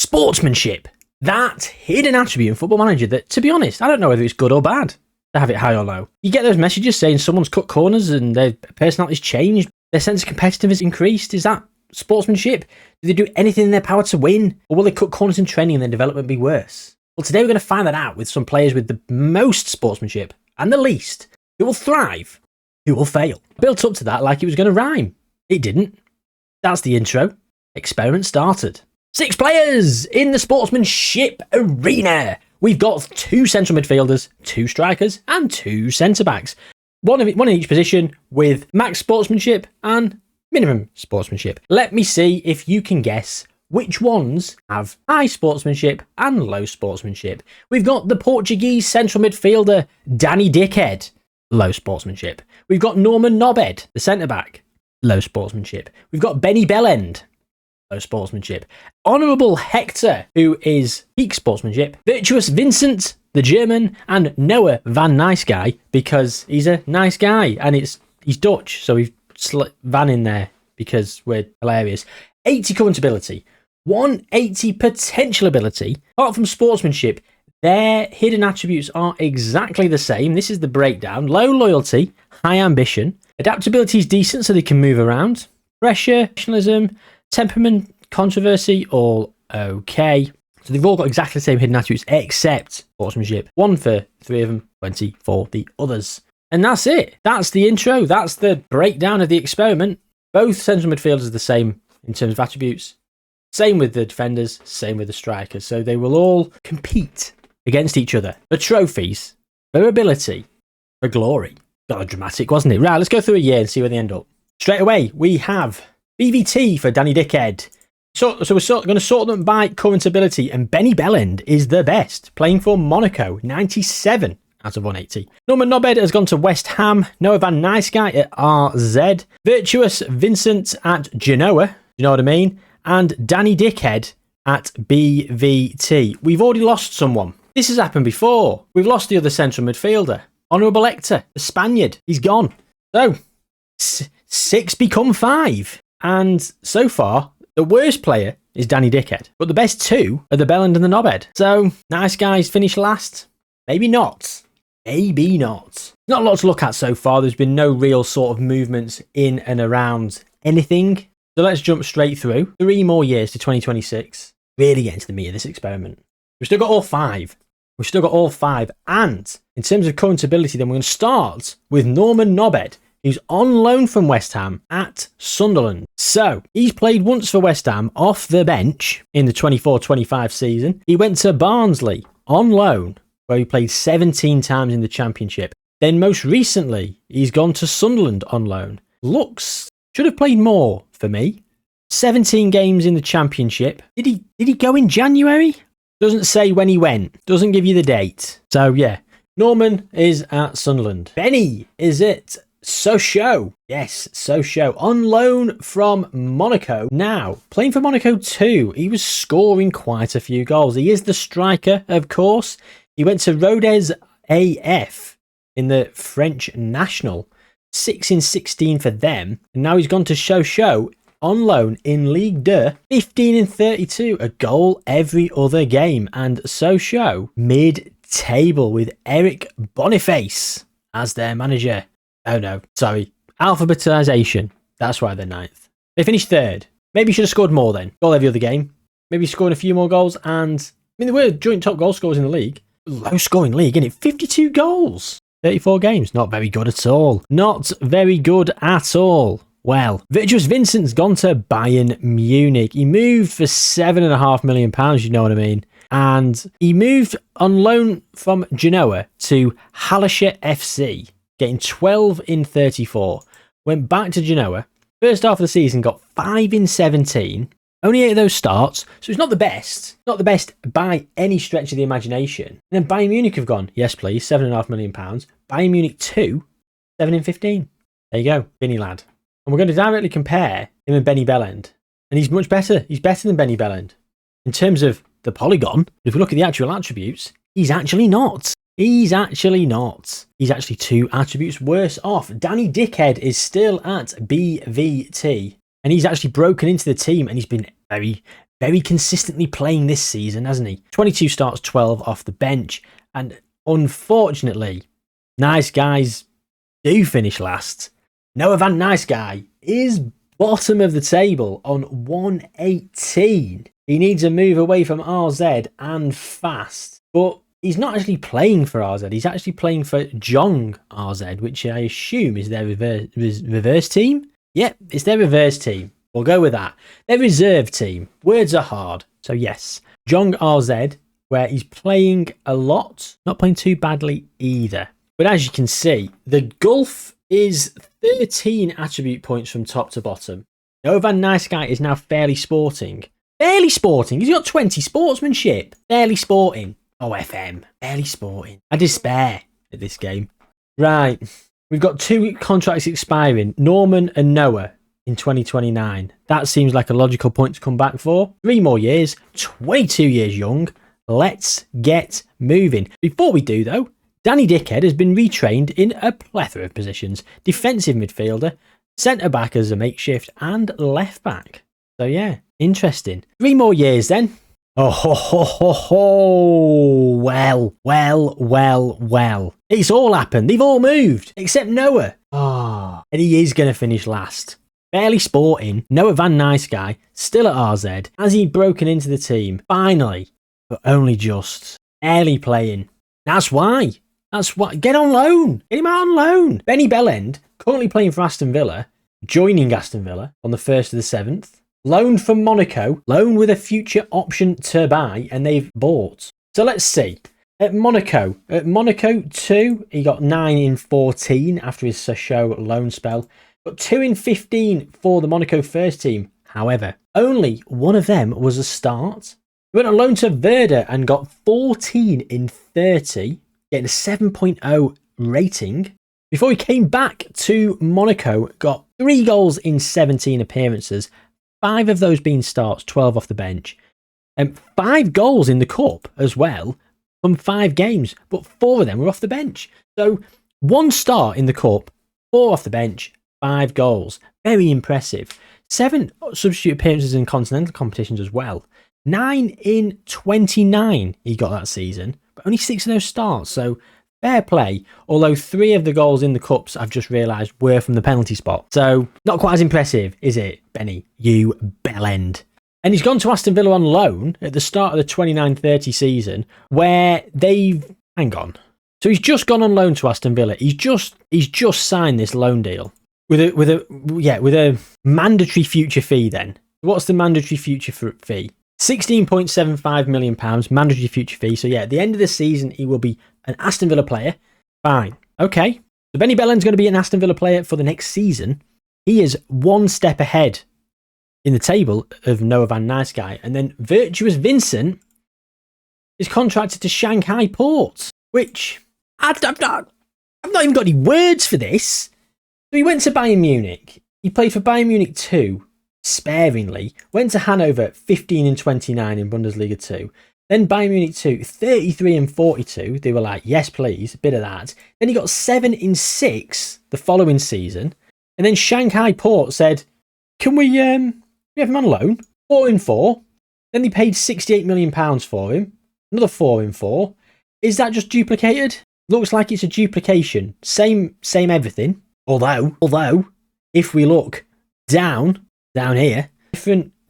Sportsmanship. That hidden attribute in Football Manager that, to be honest, I don't know whether it's good or bad to have it high or low. You get those messages saying someone's cut corners and their personality's changed, their sense of competitiveness increased. Is that sportsmanship? Do they do anything in their power to win? Or will they cut corners in training and their development be worse? Well, today we're going to find that out with some players with the most sportsmanship and the least, who will thrive, who will fail. Built up to that like it was going to rhyme. It didn't. That's the intro. Experiment started. 6 players in the sportsmanship arena. We've got 2 central midfielders, 2 strikers, and 2 centre-backs. One in each position with max sportsmanship and minimum sportsmanship. Let me see if you can guess which ones have high sportsmanship and low sportsmanship. We've got the Portuguese central midfielder, Danny Dickhead, low sportsmanship. We've got Norman Nobed, the centre-back, low sportsmanship. We've got Benny Bellend, low sportsmanship. Honourable Hector, who is peak sportsmanship. Virtuous Vincent, the German, and Noah Van Nice Guy, because he's a nice guy, and he's Dutch, so we've slipped Van in there because we're hilarious. 80 current ability, 180 potential ability. Apart from sportsmanship, their hidden attributes are exactly the same. This is the breakdown. Low loyalty, high ambition. Adaptability is decent, so they can move around. Pressure, professionalism, temperament, controversy, all okay. So they've all got exactly the same hidden attributes except sportsmanship. 1 for 3 of them, 20 for the others. And that's it. That's the intro. That's the breakdown of the experiment. Both central midfielders are the same in terms of attributes. Same with the defenders, same with the strikers. So they will all compete against each other for trophies, for ability, for glory. Got a dramatic, wasn't it? Right, let's go through a year and see where they end up. Straight away, we have BVT for Danny Dickhead. So we're going to sort them by current ability, and Benny Bellend is the best, playing for Monaco, 97 out of 180. Norman Nobed has gone to West Ham. Noah Van Nice Guy at RZ. Virtuous Vincent at Genoa, you know what I mean? And Danny Dickhead at BVT. We've already lost someone. This has happened before. We've lost the other central midfielder. Honourable Hector, the Spaniard. He's gone. So, 6 become 5. And so far, the worst player is Danny Dickhead. But the best 2 are the Bellend and the Nobed. So, nice guys finish last. Maybe not. Maybe not. Not a lot to look at so far. There's been no real sort of movements in and around anything. So let's jump straight through. 3 more years to 2026. Really get into the meat of this experiment. We've still got all 5. We've still got all 5. And in terms of current ability, then we're going to start with Norman Nobed, who's on loan from West Ham at Sunderland. So he's played once for West Ham off the bench in the 24-25 season. He went to Barnsley on loan, where he played 17 times in the Championship. Then most recently, he's gone to Sunderland on loan. Should have played more for me. 17 games in the Championship. Did he go in January? Doesn't say when he went. Doesn't give you the date. So yeah, Norman is at Sunderland. Benny is at Sochaux. Yes, Sochaux. On loan from Monaco. Now, playing for Monaco too. He was scoring quite a few goals. He is the striker, of course. He went to Rodez AF in the French National. 6 in 16 for them. And now he's gone to Sochaux on loan in Ligue 2. 15 in 32. A goal every other game. And Sochaux mid-table with Eric Boniface as their manager. Oh no, sorry. Alphabetisation. That's why they're 9th. They finished 3rd. Maybe should have scored more then. Goal every other game. Maybe scoring a few more goals. And I mean, they were joint top goal scorers in the league. Low scoring league, isn't it? 52 goals. 34 games. Not very good at all. Not very good at all. Well, Virtuous Vincent's gone to Bayern Munich. He moved for £7.5 million, you know what I mean? And he moved on loan from Genoa to Hallersche FC, getting 12 in 34. Went back to Genoa. First half of the season, got 5 in 17. Only 8 of those starts, so it's not the best. Not the best by any stretch of the imagination. And then Bayern Munich have gone, yes please, £7.5 million. Bayern Munich 2, 7 in 15. There you go, Vinny lad. And we're going to directly compare him and Benny Bellend. And he's much better. He's better than Benny Bellend. In terms of the polygon, if we look at the actual attributes, he's actually not. He's actually not. He's actually 2 attributes worse off. Danny Dickhead is still at BVT. And he's actually broken into the team and he's been very, very consistently playing this season, hasn't he? 22 starts, 12 off the bench. And unfortunately, Nice Guys do finish last. Noah Van Nice Guy is bottom of the table on 118. He needs a move away from RZ and fast. But he's not actually playing for RZ. He's actually playing for Jong RZ, which I assume is their reverse team. Yep, it's their reverse team. We'll go with that. Their reserve team. Words are hard. So yes, Jong RZ, where he's playing a lot. Not playing too badly either. But as you can see, the gulf is 13 attribute points from top to bottom. Noah Van Nice Guy is now fairly sporting. Fairly sporting. He's got 20 sportsmanship. Fairly sporting. Oh, FM. Fairly sporting. I despair at this game. Right. We've got 2 contracts expiring. Norman and Noah in 2029. That seems like a logical point to come back for. 3 more years. 22 years young. Let's get moving. Before we do, though, Danny Dickhead has been retrained in a plethora of positions. Defensive midfielder, centre-back as a makeshift, and left-back. So yeah, interesting. 3 more years then. Oh, ho, ho, ho, ho. Well. It's all happened. They've all moved, except Noah. Oh, and he is going to finish last. Fairly sporting. Noah Van Nice Guy, still at RZ. Has he broken into the team? Finally, but only just. Barely playing. That's why. Get on loan. Get him out on loan. Benny Bellend, currently playing for Aston Villa, joining Aston Villa on the 1st of the 7th. Loaned from Monaco. Loan with a future option to buy, and they've bought. So let's see. At Monaco 2, he got 9 in 14 after his Sochaux loan spell. But 2 in 15 for the Monaco first team. However, only one of them was a start. He went on loan to Werder and got 14 in 30. Getting a 7.0 rating. Before he came back to Monaco, got 3 goals in 17 appearances, 5 of those being starts, 12 off the bench. And 5 goals in the Cup as well from 5 games, but 4 of them were off the bench. So 1 start in the Cup, 4 off the bench, 5 goals. Very impressive. 7 substitute appearances in continental competitions as well. 9 in 29 he got that season. But only 6 of those starts, so fair play. Although 3 of the goals in the Cups, I've just realised, were from the penalty spot. So not quite as impressive, is it, Benny? You bellend. And he's gone to Aston Villa on loan at the start of the 29-30 season, where they've... Hang on. So he's just gone on loan to Aston Villa. He's just signed this loan deal with a mandatory future fee. Then what's the mandatory future fee? £16.75 million mandatory future fee. So yeah, at the end of the season, he will be an Aston Villa player. Fine. Okay. So Benny Bellend's going to be an Aston Villa player for the next season. He is 1 step ahead in the table of Noah Van Nice Guy. And then Virtuous Vincent is contracted to Shanghai Port, which I've not even got any words for this. So he went to Bayern Munich. He played for Bayern Munich 2. Sparingly, went to Hanover 15 and 29 in Bundesliga 2, then Bayern Munich 2 33 and 42. They were like, yes please, a bit of that. Then he got 7 in 6 the following season, and then Shanghai Port said, can we have him on loan? 4 in 4. Then they paid £68 million for him, another 4 in 4. Is that just duplicated? Looks like it's a duplication. Same everything, although if we look down here,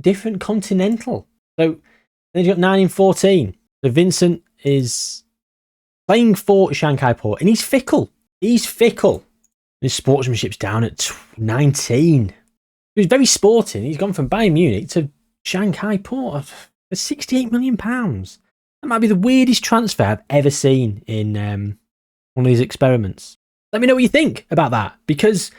different continental. So then he's got 9 in 14. So Vincent is playing for Shanghai Port, and he's fickle. His sportsmanship's down at 19. He was very sporting. He's gone from Bayern Munich to Shanghai Port for £68 million. That might be the weirdest transfer I've ever seen in one of these experiments. Let me know what you think about that, because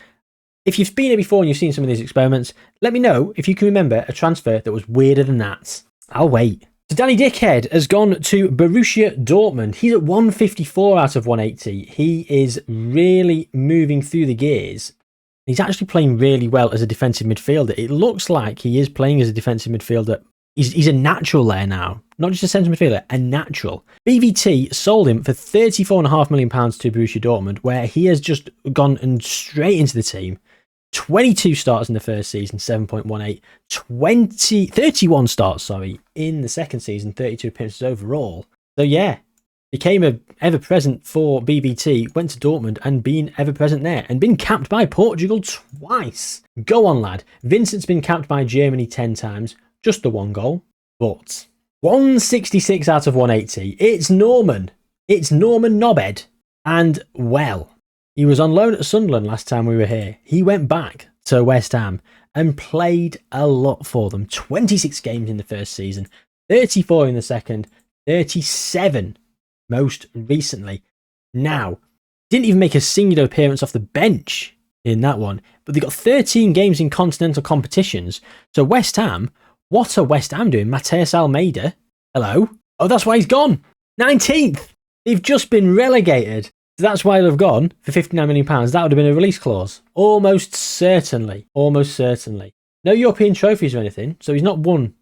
if you've been here before and you've seen some of these experiments, let me know if you can remember a transfer that was weirder than that. I'll wait. So Danny Dickhead has gone to Borussia Dortmund. He's at 154 out of 180. He is really moving through the gears. He's actually playing really well as a defensive midfielder. It looks like he is playing as a defensive midfielder. He's a natural there now. Not just a centre midfielder, a natural. BVT sold him for £34.5 million to Borussia Dortmund, where he has just gone and straight into the team. 22 starts in the first season, 7.18. 31 starts, in the second season, 32 appearances overall. So yeah, became a ever-present for BBT, went to Dortmund and been ever-present there, and been capped by Portugal twice. Go on, lad. Vincent's been capped by Germany 10 times, just the 1 goal. But 166 out of 180. It's Norman. It's Norman Knobhead. And, well, he was on loan at Sunderland last time we were here. He went back to West Ham and played a lot for them. 26 games in the first season, 34 in the second, 37 most recently. Now, didn't even make a singular appearance off the bench in that one, but they got 13 games in continental competitions. So West Ham, what are West Ham doing? Mateus Almeida, hello? Oh, that's why he's gone. 19th. They've just been relegated. So that's why they've gone for £59 million. That would have been a release clause. Almost certainly. Almost certainly. No European trophies or anything, so he's not won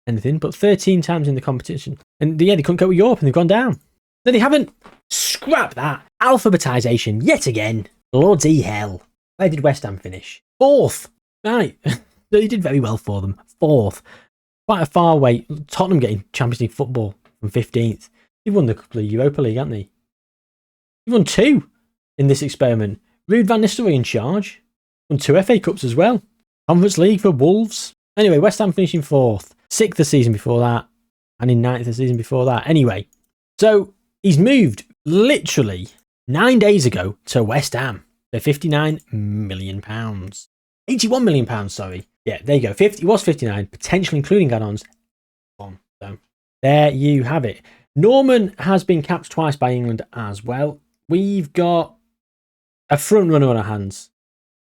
anything, but 13 times in the competition. And yeah, they couldn't go with Europe and they've gone down. No, they haven't. Scrap that. Alphabetisation yet again. Bloody hell. Where did West Ham finish? 4th. Right. They did very well for them. 4th. Quite a far way. Tottenham getting Champions League football from 15th. They've won the couple of Europa League, haven't they? They've won 2 in this experiment. Ruud van Nistelrooy in charge. Won 2 FA Cups as well. Conference League for Wolves. Anyway, West Ham finishing 4th. 6th the season before that. And in 9th the season before that. Anyway. So, he's moved literally 9 days ago to West Ham for £59 million. £81 million, sorry. Yeah, there you go. It was 59, potentially including add-ons. So, there you have it. Norman has been capped twice by England as well. We've got a front runner on our hands.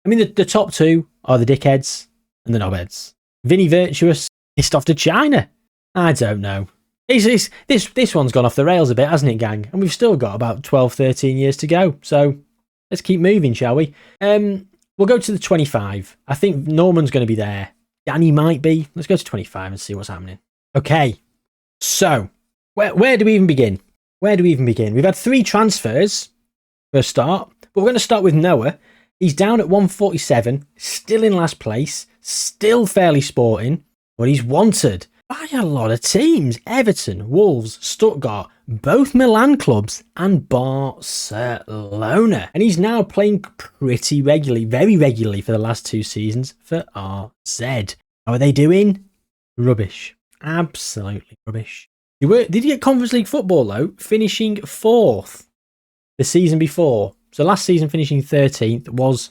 I mean, the top 2 are the dickheads and the knobheads. Vinny Virtuous pissed off to China. I don't know. This one's gone off the rails a bit, hasn't it, gang? And we've still got about 12, 13 years to go. So let's keep moving, shall we? We'll go to the 25. I think Norman's going to be there. Danny might be. Let's go to 25 and see what's happening. Okay. So, where do we even begin? We've had 3 transfers for a start. But we're going to start with Noah. He's down at 147, still in last place, still fairly sporting, but he's wanted by a lot of teams. Everton, Wolves, Stuttgart, both Milan clubs, and Barcelona. And he's now playing pretty regularly, very regularly for the last 2 seasons for RZ. How are they doing? Rubbish. Absolutely rubbish. Did he get Conference League football, though? Finishing 4th the season before. So last season finishing 13th was,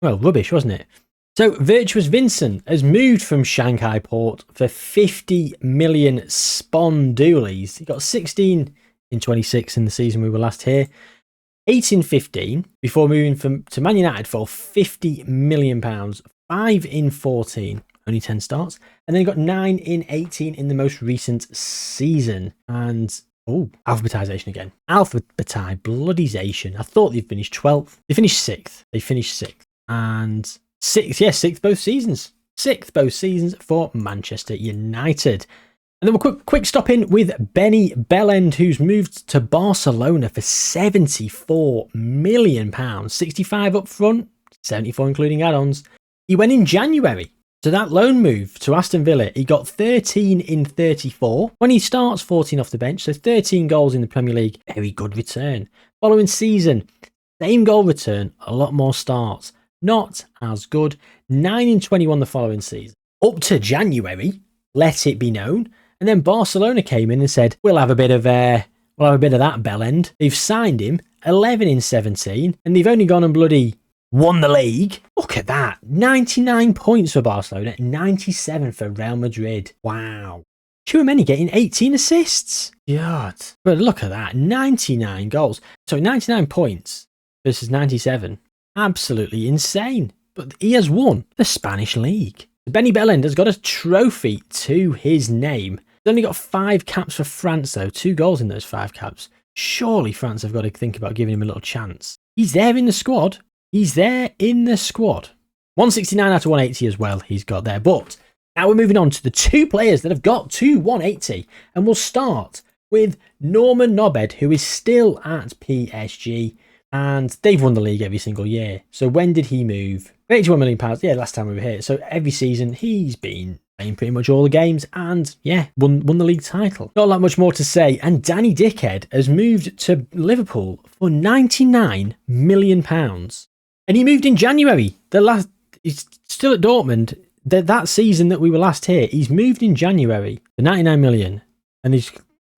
well, rubbish, wasn't it? So Virtuous Vincent has moved from Shanghai Port for 50 million spondoolies. He got 16 in 26 in the season we were last here. 8 in 15 before moving to Man United for £50 million. 5 in 14, only 10 starts. And then he got 9 in 18 in the most recent season. And, alphabetisation again. Bloodization. I thought they'd finished 12th. They finished 6th. And 6th both seasons. 6th both seasons for Manchester United. And then we'll quick stop in with Benny Bellend, who's moved to Barcelona for £74 million. 65 up front, 74 including add-ons. He went in January. So that loan move to Aston Villa, he got 13 in 34. When he starts, 14 off the bench, so 13 goals in the Premier League. Very good return. Following season, same goal return, a lot more starts. Not as good. 9 in 21 the following season. Up to January, let it be known. And then Barcelona came in and said, we'll have a bit of that Bellend. They've signed him, 11 in 17, and they've only gone and bloody won the league. Look at that. 99 points for Barcelona, 97 for Real Madrid. Wow. Tchouaméni getting 18 assists. God. But look at that. 99 goals. So 99 points versus 97. Absolutely insane. But he has won the Spanish league. Benny Bellend has got a trophy to his name. He's only got 5 caps for France, though. 2 goals in those 5 caps. Surely France have got to think about giving him a little chance. He's there in the squad. 169 out of 180 as well he's got there. But now we're moving on to the 2 players that have got to 180. And we'll start with Norman Knobhead, who is still at PSG. And they've won the league every single year. So when did he move? £81 million. Yeah, last time we were here. So every season he's been playing pretty much all the games and yeah, won the league title. Not that much more to say. And Danny Dickhead has moved to Liverpool for £99 million. And he moved in January. He's still at Dortmund. That season that we were last here, he's moved in January for £99 million. And he's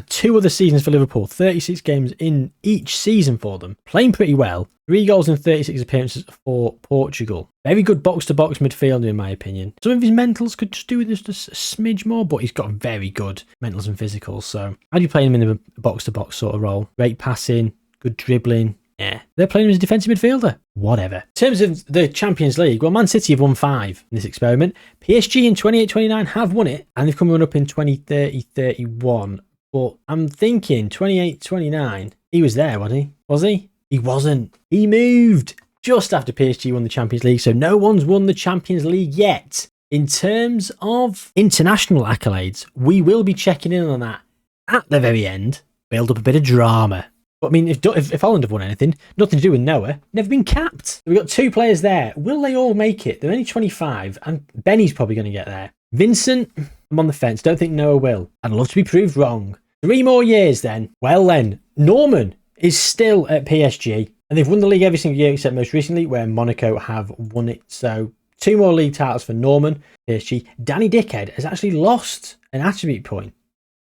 2 other seasons for Liverpool, 36 games in each season for them, playing pretty well. 3 goals in 36 appearances for Portugal. Very good box-to-box midfielder, in my opinion. Some of his mentals could just do with just a smidge more, but he's got very good mentals and physicals. So how do you play him in a box-to-box sort of role? Great passing, good dribbling. Yeah, they're playing him as a defensive midfielder. Whatever. In terms of the Champions League, well, Man City have won 5 in this experiment. PSG in 28-29 have won it, and they've come up in 20-30-31. But I'm thinking 28-29, he was there, wasn't he? Was he? He wasn't. He moved just after PSG won the Champions League, so no one's won the Champions League yet. In terms of international accolades, we will be checking in on that at the very end. Build up a bit of drama. But I mean, if Holland have won anything, nothing to do with Noah, never been capped. We've got 2 players there. Will they all make it? They're only 25, and Benny's probably going to get there. Vincent, I'm on the fence. Don't think Noah will. I'd love to be proved wrong. 3 more years then. Well then, Norman is still at PSG, and they've won the league every single year except most recently where Monaco have won it. So 2 more league titles for Norman, PSG. Danny Dickhead has actually lost an attribute point,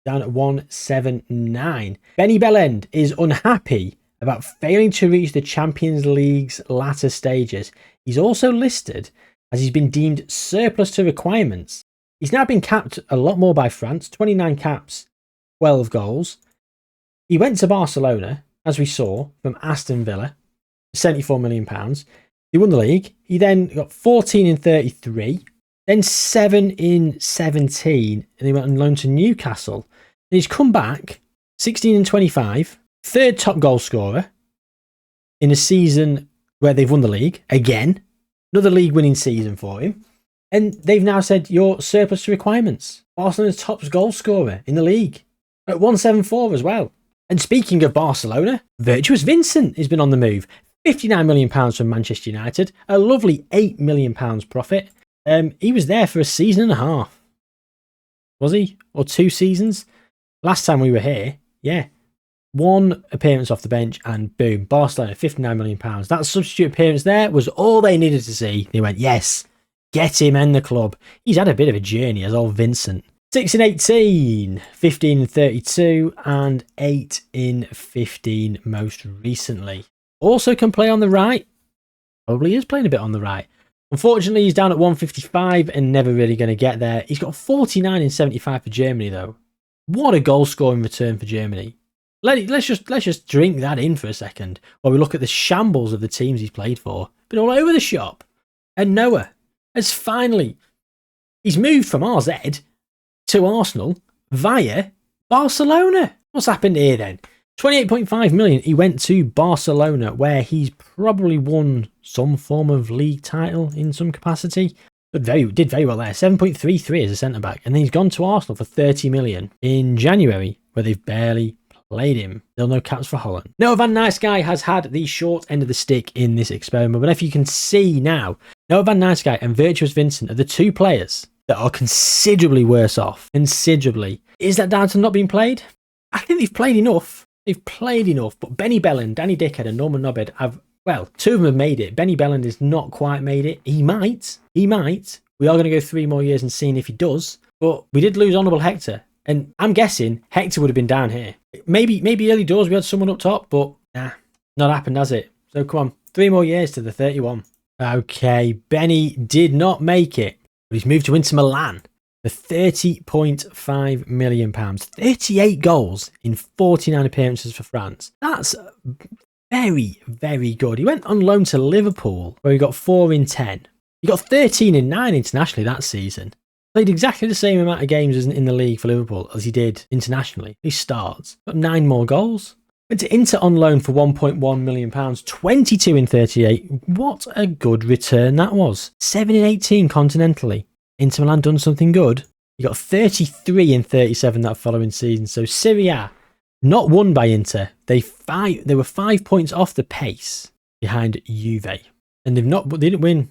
down at 179. Benny Bellend is unhappy about failing to reach the Champions League's latter stages. He's also listed as he's been deemed surplus to requirements. He's now been capped a lot more by France, 29 caps, 12 goals. He went to Barcelona, as we saw, from Aston Villa, £74 million. He won the league. He then got 14 in 33, then 7 in 17, and he went on loan to Newcastle. And he's come back, 16 and 25, 3rd top goal scorer in a season where they've won the league. Again, another league winning season for him. And they've now said, you're surplus to requirements. Barcelona's top goal scorer in the league at 174 as well. And speaking of Barcelona, Virtuous Vincent has been on the move. £59 million from Manchester United, a lovely £8 million profit. He was there for a season and a half. Was he? Or 2 seasons? Last time we were here, yeah. 1 appearance off the bench and boom, Barcelona, £59 million. That substitute appearance there was all they needed to see. They went, yes, get him in the club. He's had a bit of a journey as old Vincent. 6 in 18, 15 in 32, and 8 in 15 most recently. Also can play on the right. Probably is playing a bit on the right. Unfortunately, he's down at 155 and never really going to get there. He's got 49 in 75 for Germany, though. What a goal-scoring return for Germany. Let's just drink that in for a second while we look at the shambles of the teams he's played for. Been all over the shop. And Noah has finally... He's moved from RZ to Arsenal via Barcelona. What's happened here then? 28.5 million. He went to Barcelona where he's probably won some form of league title in some capacity. But did very well there. 7.33 as a centre-back. And then he's gone to Arsenal for 30 million in January where they've barely played him. Still no caps for Holland. Noah Van Nijsky has had the short end of the stick in this experiment. But if you can see now, Noah Van Nijsky and Virtuous Vincent are the 2 players that are considerably worse off. Considerably. Is that down to not being played? I think they've played enough. They've played enough. But Benny Bellend, Danny Dickhead and Norman Nobed have, well, 2 of them have made it. Benny Bellend has not quite made it. He might. We are going to go 3 more years and seeing if he does. But we did lose Honourable Hector. And I'm guessing Hector would have been down here. Maybe early doors we had someone up top, but nah, not happened, has it? So come on, 3 more years to the 31. Okay, Benny did not make it. But he's moved to Inter Milan for £30.5 million. 38 goals in 49 appearances for France. That's very, very good. He went on loan to Liverpool, where he got 4 in 10. He got 13 in 9 internationally that season. Played exactly the same amount of games as in the league for Liverpool as he did internationally. He starts. Got 9 more goals. Went to Inter on loan for £1.1 million. 22 in 38. What a good return that was. 7 in 18 continentally. Inter Milan done something good. He got 33 in 37 that following season. So Serie A not won by Inter. They were 5 points off the pace behind Juve, and they didn't win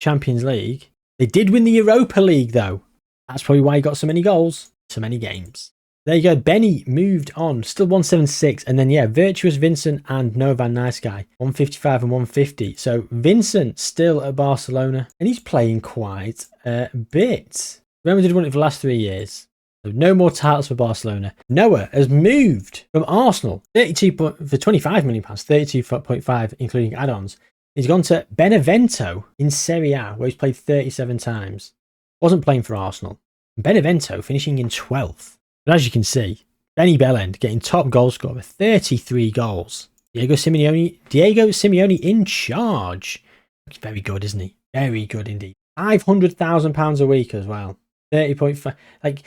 Champions League. They did win the Europa League though. That's probably why he got so many goals, so many games. There you go. Benny moved on, still 176, and then Virtuous Vincent and Noah Van Nijsky 155 and 150. So Vincent still at Barcelona, and he's playing quite a bit. Remember, did win it for the last 3 years. So no more titles for Barcelona. Noah has moved from Arsenal, for £25 million, 32.5 including add-ons. He's gone to Benevento in Serie A, where he's played 37 times. Wasn't playing for Arsenal. Benevento finishing in 12th. But as you can see, Benny Bellend getting top goal scorer with 33 goals. Diego Simeone in charge. Looks very good, isn't he? Very good indeed. £500,000 a week as well. 30.5. Like,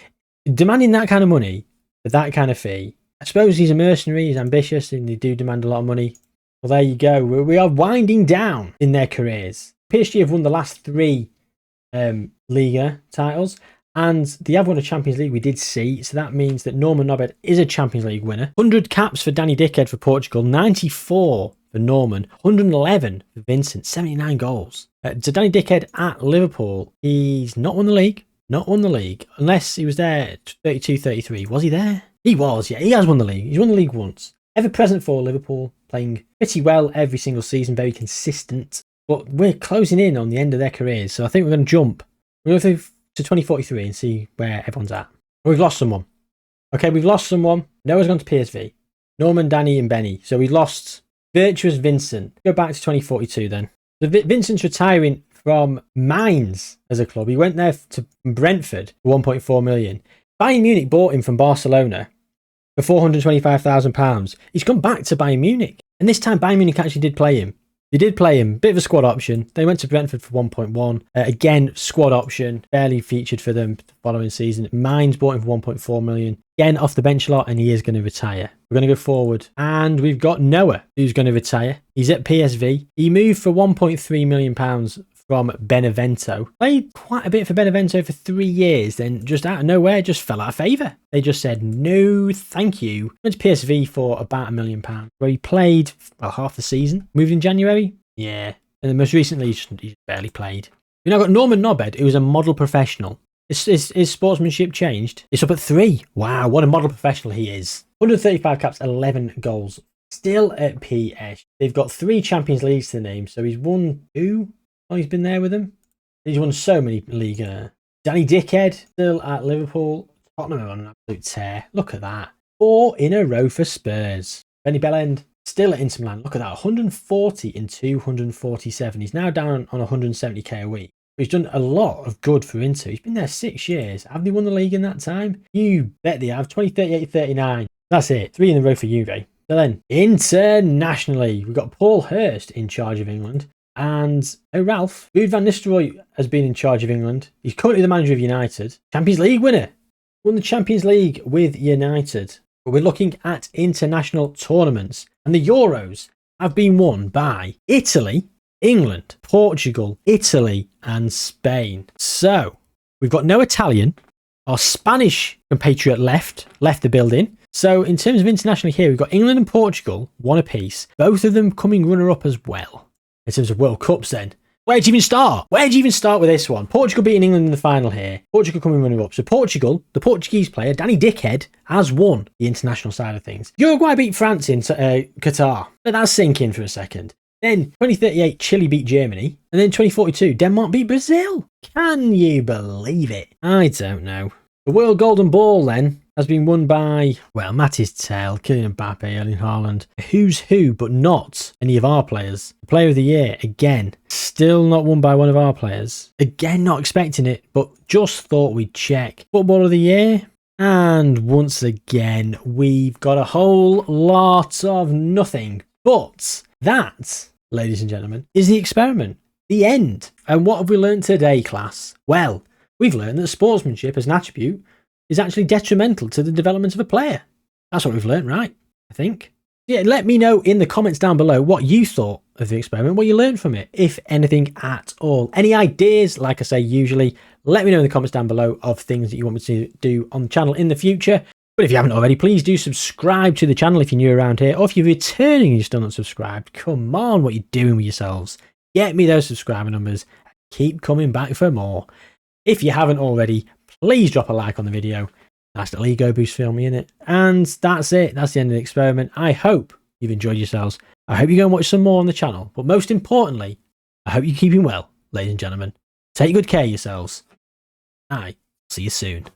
demanding that kind of money for that kind of fee. I suppose he's a mercenary, he's ambitious, and they do demand a lot of money. Well, there you go. We are winding down in their careers. PSG have won the last 3 Liga titles. And they have won a Champions League, we did see. So that means that Norman Nobed is a Champions League winner. 100 caps for Danny Dickhead for Portugal. 94 for Norman. 111 for Vincent. 79 goals. So Danny Dickhead at Liverpool. He's not won the league. Not won the league. Unless he was there 32-33. Was he there? He was, yeah. He has won the league. He's won the league once. Ever present for Liverpool. Playing pretty well every single season. Very consistent. But we're closing in on the end of their careers. So I think we're going to jump. We're going to to 2043 and see where everyone's at. We've lost someone. Okay, we've lost someone. Noah's gone to PSV. Norman, Danny, and Benny. So we lost Virtuous Vincent. Go back to 2042 then. So Vincent's retiring from Mainz as a club. He went there to Brentford for 1.4 million. Bayern Munich bought him from Barcelona for £425,000. He's come back to Bayern Munich. And this time Bayern Munich actually did play him. They did play him, bit of a squad option. They went to Brentford for 1.1. Again, squad option, barely featured for them the following season. Mainz bought him for 1.4 million. Again, off the bench a lot, and he is going to retire. We're going to go forward. And we've got Noah, who's going to retire. He's at PSV. He moved for £1.3 million from Benevento. Played quite a bit for Benevento for 3 years, then just out of nowhere, just fell out of favour. They just said, no, thank you. Went to PSV for about £1 million, where he played, well, half the season. Moved in January? Yeah. And then most recently, he barely played. We've now got Norman Nobed, who was a model professional. His sportsmanship changed. It's up at 3. Wow, what a model professional he is. 135 caps, 11 goals. Still at PS. They've got 3 Champions Leagues to name, so he's won 2. Oh, he's been there with them. He's won so many Liga. Danny Dickhead, still at Liverpool. Tottenham are on an absolute tear. Look at that. 4 in a row for Spurs. Benny Bellend, still at Inter Milan. Look at that. 140 in 247. He's now down on 170k a week. But he's done a lot of good for Inter. He's been there 6 years. Have they won the league in that time? You bet they have. 2038-39. That's it. 3 in a row for Juve. So then, internationally, we've got Paul Hurst in charge of England. And Ralph, Ruud van Nistelrooy has been in charge of England. He's currently the manager of United. Champions League winner. Won the Champions League with United. But we're looking at international tournaments. And the Euros have been won by Italy, England, Portugal, Italy, and Spain. So we've got no Italian. Our Spanish compatriot left the building. So in terms of internationally here, we've got England and Portugal, one apiece. Both of them coming runner-up as well. In terms of World Cups then. Where do you even start? Where do you even start with this one? Portugal beating England in the final here. Portugal coming runner-up. So Portugal, the Portuguese player, Danny Dickhead, has won the international side of things. Uruguay beat France in Qatar. Let that sink in for a second. Then 2038, Chile beat Germany. And then 2042, Denmark beat Brazil. Can you believe it? I don't know. The World Golden Ball then has been won by, well, Mattis Tell, Kylian Mbappe, Erling Haaland. Who's who, but not any of our players. The Player of the Year, again, still not won by one of our players. Again, not expecting it, but just thought we'd check. Football of the Year. And once again, we've got a whole lot of nothing. But that, ladies and gentlemen, is the experiment. The end. And what have we learned today, class? Well, we've learned that sportsmanship as an attribute is actually detrimental to the development of a player. That's what we've learned, right? I think. Yeah, let me know in the comments down below what you thought of the experiment, what you learned from it, if anything at all. Any ideas, like I say usually, let me know in the comments down below of things that you want me to do on the channel in the future. But if you haven't already, please do subscribe to the channel if you're new around here, or if you're returning and you're still not subscribed, come on, what are you doing with yourselves? Get me those subscriber numbers. Keep coming back for more. If you haven't already, please drop a like on the video. Nice little ego boost for me, innit? And that's it. That's the end of the experiment. I hope you've enjoyed yourselves. I hope you go and watch some more on the channel. But most importantly, I hope you're keeping well, ladies and gentlemen. Take good care of yourselves. I see you soon.